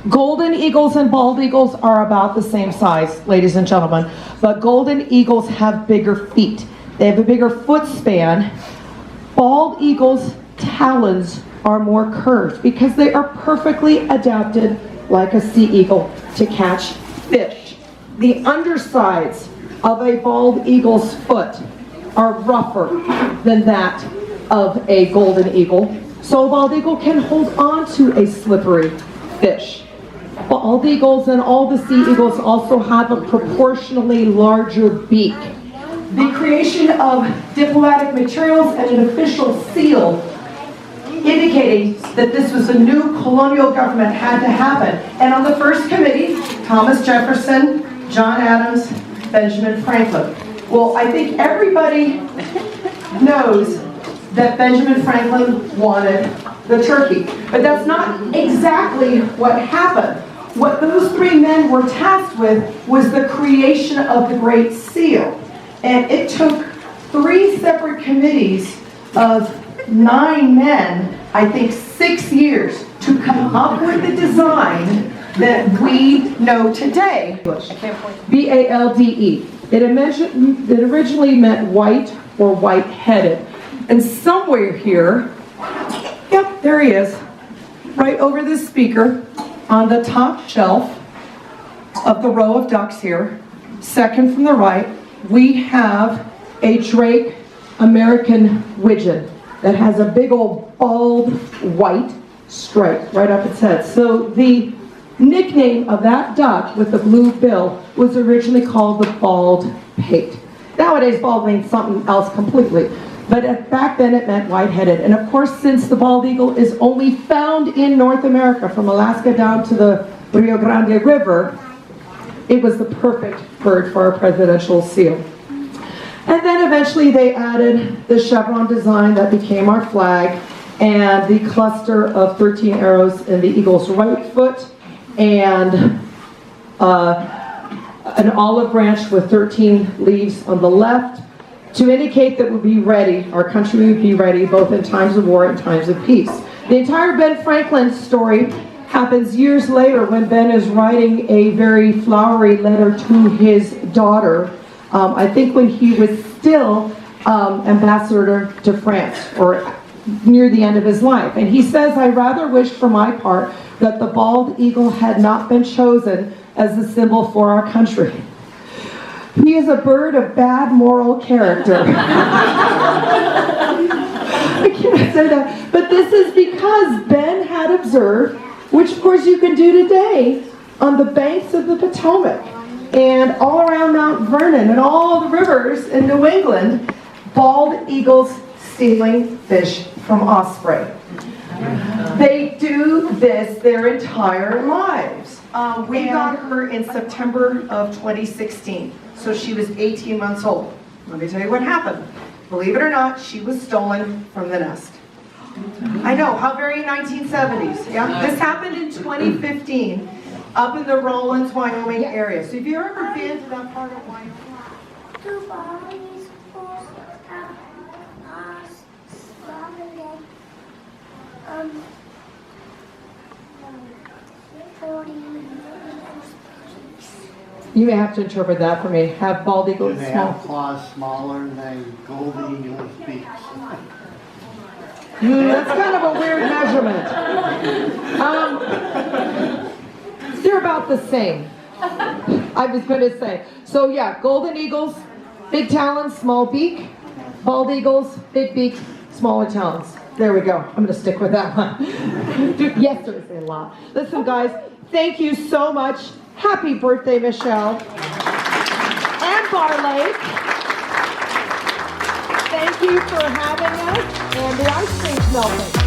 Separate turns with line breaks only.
Golden eagles and bald eagles are about the same size, ladies and gentlemen, but golden eagles have bigger feet. They have a bigger foot span. Bald eagles' talons are more curved because they are perfectly adapted, like a sea eagle, to catch fish. The undersides of a bald eagle's foot are rougher than that of a golden eagle, so a bald eagle can hold on to a slippery fish. Bald eagles and all the sea eagles also have a proportionally larger beak. The creation of diplomatic materials and an official seal indicating that this was a new colonial government had to happen. And on the first committee, Thomas Jefferson, John Adams, Benjamin Franklin. Well, I think everybody knows that Benjamin Franklin wanted the turkey. But that's not exactly what happened. What those three men were tasked with was the creation of the Great Seal. And it took 3 separate committees of 9 men, I think 6 years, to come up with the design that we know today. B-A-L-D-E. It originally meant white or white-headed. And somewhere here, yep, there he is, right over this speaker, on the top shelf of the row of ducks here, second from the right, we have a Drake American widgeon that has a big old bald white stripe right up its head. So the nickname of that duck with the blue bill was originally called the bald pate. Nowadays bald means something else completely, but back then it meant white-headed. And of course, since the bald eagle is only found in North America from Alaska down to the Rio Grande River, it was the perfect bird for our presidential seal. And then eventually they added the chevron design that became our flag, and the cluster of 13 arrows in the eagle's right foot, and an olive branch with 13 leaves on the left, to indicate that we'd be ready, our country would be ready, both in times of war and times of peace. The entire Ben Franklin story happens years later when Ben is writing a very flowery letter to his daughter, I think when he was still ambassador to France, or near the end of his life. And he says, "I rather wish for my part that the bald eagle had not been chosen as the symbol for our country. He is a bird of bad moral character." I can't say that. But this is because Ben had observed, which of course you can do today, on the banks of the Potomac and all around Mount Vernon and all the rivers in New England, bald eagles stealing fish from osprey. They do this their entire lives. We got her in September of 2016, so she was 18 months old. Let me tell you what happened. Believe it or not, she was stolen from the nest. I know, how very 1970s. Yeah, this happened in 2015 up in the Rollins, Wyoming area. So have you ever been to that part of Wyoming? You may have to interpret that for me. Have bald eagles
They
small?
have claws smaller than golden eagle's beaks.
That's kind of a weird measurement. They're about the same, I was going to say. So yeah, golden eagles, big talons, small beak. Bald eagles, big beak, smaller talons. There we go. I'm going to stick with that one. Yes, there's a lot. Listen, guys, thank you so much. Happy birthday, Michelle. And Barr Lake. Thank you for having us. And the ice cream's melting.